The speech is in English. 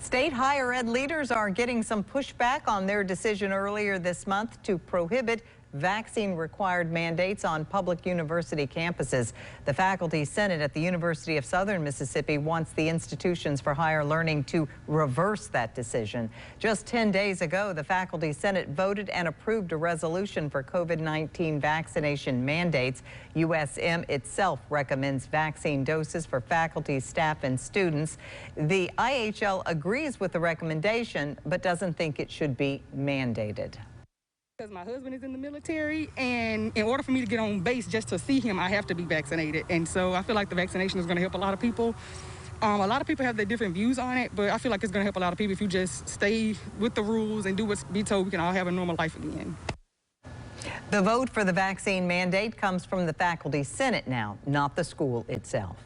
State higher ed leaders are getting some pushback on their decision earlier this month to prohibit vaccine-required mandates on public university campuses. The Faculty Senate at the University of Southern Mississippi wants the institutions for higher learning to reverse that decision. Just 10 days ago, the Faculty Senate voted and approved a resolution for COVID-19 vaccination mandates. USM itself recommends vaccine doses for faculty, staff, and students. The IHL agrees with the recommendation, but doesn't think it should be mandated. Because my husband is in the military, and in order for me to get on base just to see him, I have to be vaccinated. And so I feel like the vaccination is going to help a lot of people. A lot of people have their different views on it, but I feel like it's going to help a lot of people if you just stay with the rules and do what's be told. We can all have a normal life again. The vote for the vaccine mandate comes from the Faculty Senate now, not the school itself.